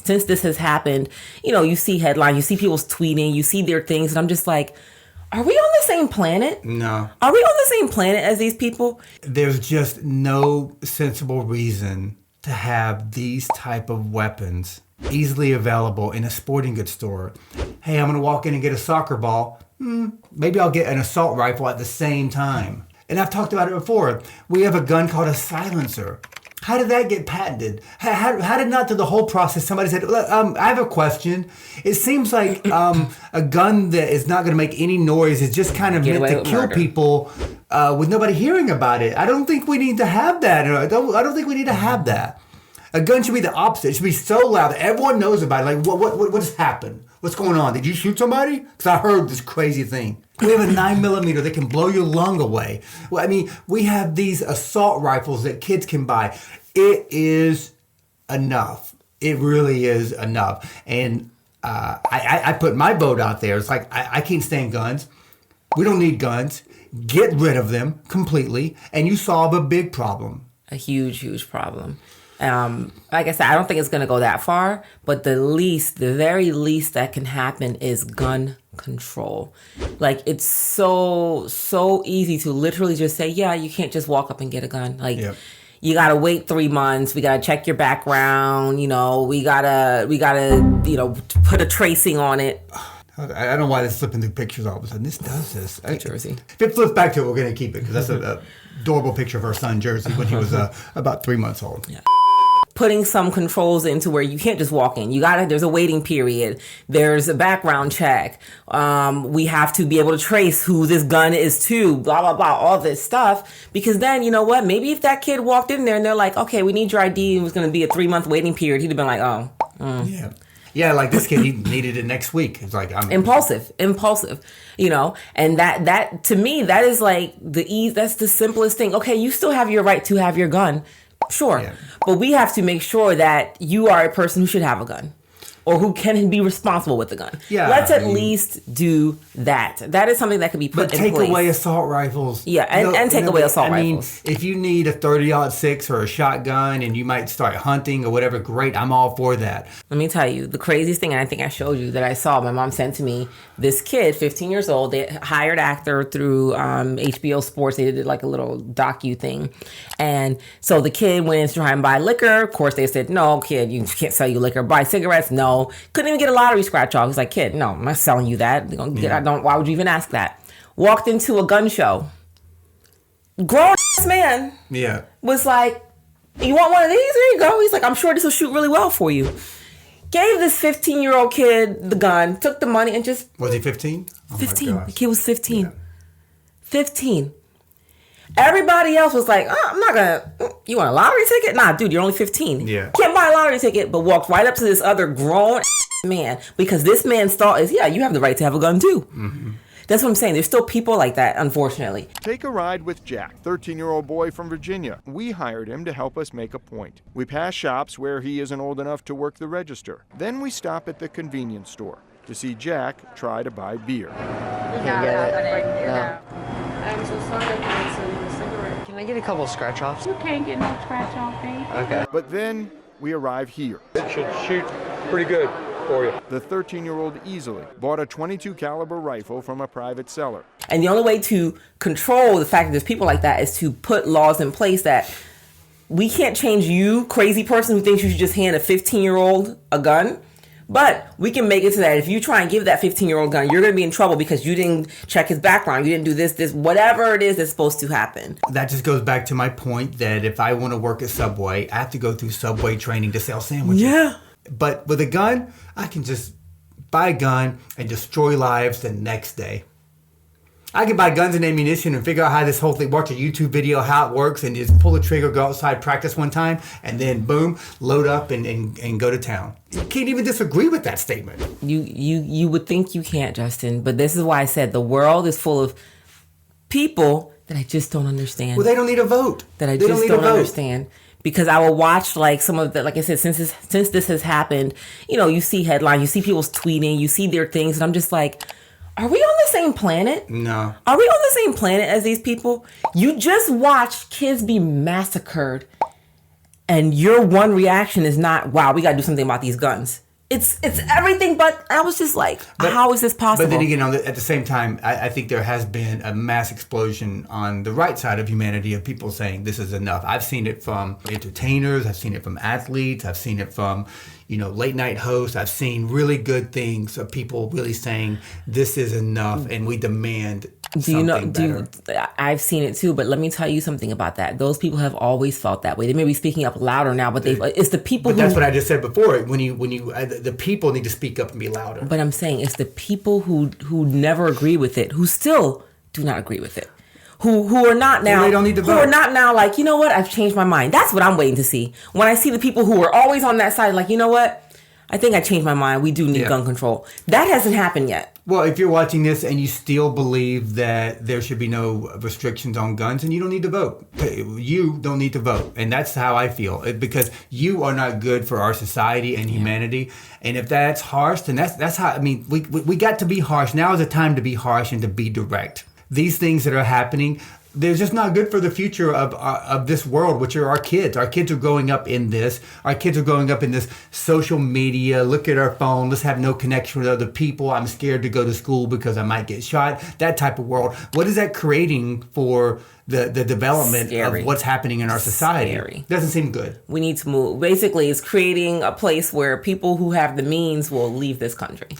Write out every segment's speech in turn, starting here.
since this has happened, you see headlines, you see people tweeting, you see their things, and I'm just like, are we on the same planet? No. Are we on the same planet as these people? There's just no sensible reason to have these type of weapons easily available in a sporting goods store. Hey, I'm going to walk in and get a soccer ball. Maybe I'll get an assault rifle at the same time. And I've talked about it before. We have a gun called a silencer. How did that get patented? How did not through the whole process somebody said, I have a question. It seems like a gun that is not going to make any noise is just kind of meant to kill people with nobody hearing about it. I don't think we need to have that. I don't think we need to have that. A gun should be the opposite. It should be so loud that everyone knows about it. Like, what has happened? What's going on? Did you shoot somebody? Because I heard this crazy thing. We have a 9mm that can blow your lung away. Well, I mean, we have these assault rifles that kids can buy. It is enough. It really is enough. And I put my vote out there. It's like, I can't stand guns. We don't need guns. Get rid of them completely, and you solve a big problem. A huge, huge problem. Like I said, I don't think it's going to go that far, but the very least that can happen is gun control. Like, it's so easy to literally just say, yeah, you can't just walk up and get a gun. Like, yep. You got to wait 3 months. We got to check your background. We got to, put a tracing on it. I don't know why they're flipping through pictures all of a sudden. This does this. Jersey. If it flips back to it, we're going to keep it because that's an adorable picture of our son, Jersey, when he was about 3 months old. Yeah. Putting some controls into where you can't just walk in. There's a waiting period. There's a background check. We have to be able to trace who this gun is to, blah, blah, blah, all this stuff. Because then, you know what? Maybe if that kid walked in there and they're like, okay, we need your ID, and it was going to be a 3-month waiting period, he'd have been like, oh. Yeah. Yeah, like this kid, he needed it next week. It's like, I'm impulsive, and that to me, that is like that's the simplest thing. Okay, you still have your right to have your gun. Sure. Yeah. But we have to make sure that you are a person who should have a gun or who can be responsible with the gun. Yeah, let's at least do that. That is something that can be put in place. But take away assault rifles. Yeah, and take away assault rifles. If you need a 30-06 or a shotgun and you might start hunting or whatever, great. I'm all for that. Let me tell you, the craziest thing, and I think I showed you, that I saw, my mom sent to me, this kid, 15 years old, they hired actor through HBO Sports. They did like a little docu thing. And so the kid went in to try and buy liquor. Of course, they said, no, kid, you can't sell you liquor. Buy cigarettes? No. Couldn't even get a lottery scratch off. He's like, kid, no, I'm not selling you that. Why would you even ask that? Walked into a gun show. Grown ass man. Yeah. Was like, you want one of these? There you go. He's like, I'm sure this will shoot really well for you. Gave this 15-year-old kid the gun, took the money, and just... Was he 15? 15. The kid was 15. Yeah. 15. Everybody else was like, I'm not gonna... You want a lottery ticket? Nah, dude, you're only 15. Yeah. Can't buy a lottery ticket, but walked right up to this other grown man, because this man's thought is, yeah, you have the right to have a gun too. Mm-hmm. That's what I'm saying. There's still people like that, unfortunately. Take a ride with Jack, 13-year-old boy from Virginia. We hired him to help us make a point. We pass shops where he isn't old enough to work the register. Then we stop at the convenience store to see Jack try to buy beer. I'm so sorry, I can't sell you a cigarette. Can I get a couple scratch-offs? You can't get no scratch-off, babe. Okay. But then we arrive here. It should shoot pretty good for you. The 13-year-old easily bought a .22 caliber rifle from a private seller. And the only way to control the fact that there's people like that is to put laws in place that we can't change you, crazy person who thinks you should just hand a 15-year-old a gun. But we can make it so that if you try and give that 15-year-old gun, you're going to be in trouble because you didn't check his background. You didn't do this, whatever it is that's supposed to happen. That just goes back to my point that if I want to work at Subway, I have to go through Subway training to sell sandwiches. Yeah. But with a gun, I can just buy a gun and destroy lives the next day. I can buy guns and ammunition and figure out how this whole thing works, a YouTube video, how it works, and just pull the trigger, go outside, practice one time, and then boom, load up and go to town. You can't even disagree with that statement. You would think you can't, Justin, but this is why I said the world is full of people that I just don't understand. Well, they don't need a vote. That I just don't understand. Because I will watch like some of the, like I said, since this has happened, you see headlines, you see people tweeting, you see their things, and I'm just like, are we on the same planet? No. Are we on the same planet as these people? You just watched kids be massacred And your one reaction is not, wow, we got to do something about these guns. It's everything, but I was just like, how is this possible? But then again, at the same time, I think there has been a mass explosion on the right side of humanity of people saying this is enough. I've seen it from entertainers. I've seen it from athletes. I've seen it from, late night hosts. I've seen really good things of people really saying this is enough and we demand something better. I've seen it too, but let me tell you something about that. Those people have always felt that way. They may be speaking up louder now, but it's the people But that's what I just said before. The people need to speak up and be louder. But I'm saying it's the people who never agree with it, who still do not agree with it. Who are not now, they don't need to vote. Who are not now like, you know what, I've changed my mind. That's what I'm waiting to see. When I see the people who are always on that side, like, you know what, I think I changed my mind. We do need gun control. That hasn't happened yet. Well, if you're watching this and you still believe that there should be no restrictions on guns, then you don't need to vote. You don't need to vote. And that's how I feel. Because you are not good for our society and humanity. And if that's harsh, then that's how, we got to be harsh. Now is the time to be harsh and to be direct. These things that are happening, they're just not good for the future of this world, which are our kids. Our kids are growing up in this. Our kids are growing up in this social media. Look at our phone. Let's have no connection with other people. I'm scared to go to school because I might get shot. That type of world. What is that creating for the development of what's happening in our society? Scary. Doesn't seem good. We need to move. Basically, it's creating a place where people who have the means will leave this country.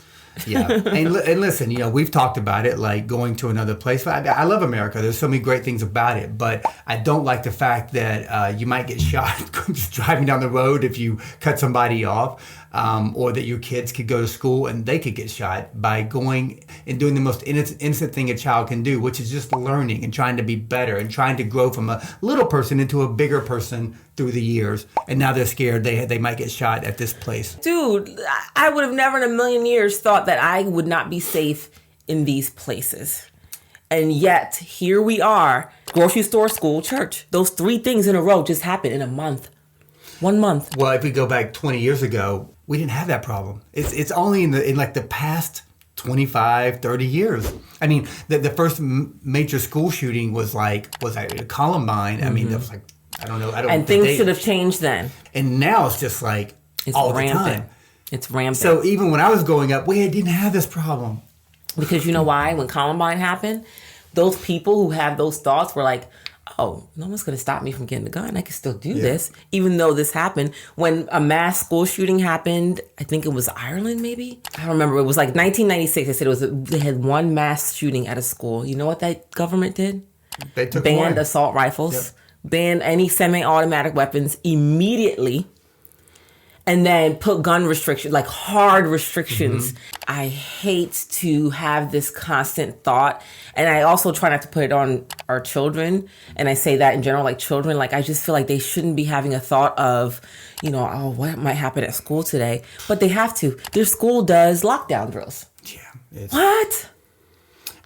Yeah. And listen, we've talked about it, like going to another place. I love America. There's so many great things about it. But I don't like the fact that you might get shot just driving down the road if you cut somebody off. Or that your kids could go to school and they could get shot by going and doing the most innocent thing a child can do, which is just learning and trying to be better and trying to grow from a little person into a bigger person through the years. And now they're scared they might get shot at this place. Dude, I would have never in a million years thought that I would not be safe in these places. And yet, here we are, grocery store, school, church. Those three things in a row just happened in a month. 1 month. Well, if we go back 20 years ago, we didn't have that problem. It's only in the past 25, 30 years. I mean, the first major school shooting was Columbine. Mm-hmm. I mean, that was like, I don't know. And things should have changed then. And now it's just like it's all rampant. the time. It's rampant. So even when I was growing up, we didn't have this problem. Because you know why? When Columbine happened, those people who have those thoughts were like, oh, no one's going to stop me from getting a gun. I can still do this, even though this happened. When a mass school shooting happened, I think it was Ireland, maybe? I don't remember. It was like 1996. They said they had one mass shooting at a school. You know what that government did? They took banned assault rifles, banned any semi-automatic weapons immediately, and then put gun restrictions, like hard restrictions. Mm-hmm. I hate to have this constant thought. And I also try not to put it on our children. And I say that in general, like children, like I just feel like they shouldn't be having a thought of, oh, what might happen at school today? But they have to. Their school does lockdown drills. Yeah. What?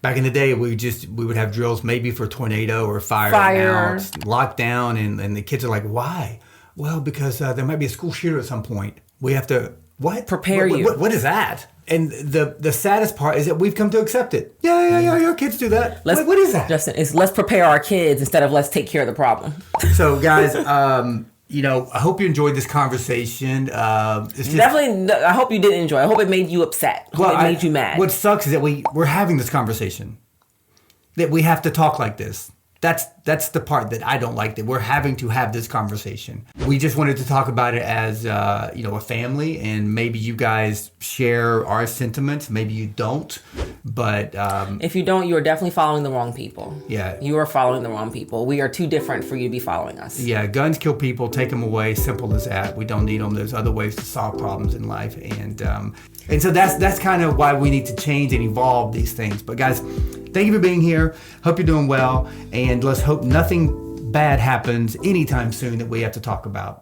Back in the day, we would have drills maybe for tornado or fire. Now, lockdown, and the kids are like, why? Well, because there might be a school shooter at some point. We have to, prepare you. What is that? And the saddest part is that we've come to accept it. Yeah, your kids do that. What is that? Justin, it's let's prepare our kids instead of let's take care of the problem. So, guys, I hope you enjoyed this conversation. Definitely, I hope you didn't enjoy it. I hope it made you upset. It made you mad. What sucks is that we're having this conversation. That we have to talk like this. That's the part that I don't like, that we're having to have this conversation. We just wanted to talk about it as a family, and maybe you guys share our sentiments, maybe you don't, but if you don't, you are definitely following the wrong people. Yeah, you are following the wrong people. We are too different for you to be following us. Yeah, guns kill people. Take them away. Simple as that. We don't need them. There's other ways to solve problems in life, and so that's kind of why we need to change and evolve these things. But guys, thank you for being here. Hope you're doing well. And let's hope nothing bad happens anytime soon that we have to talk about.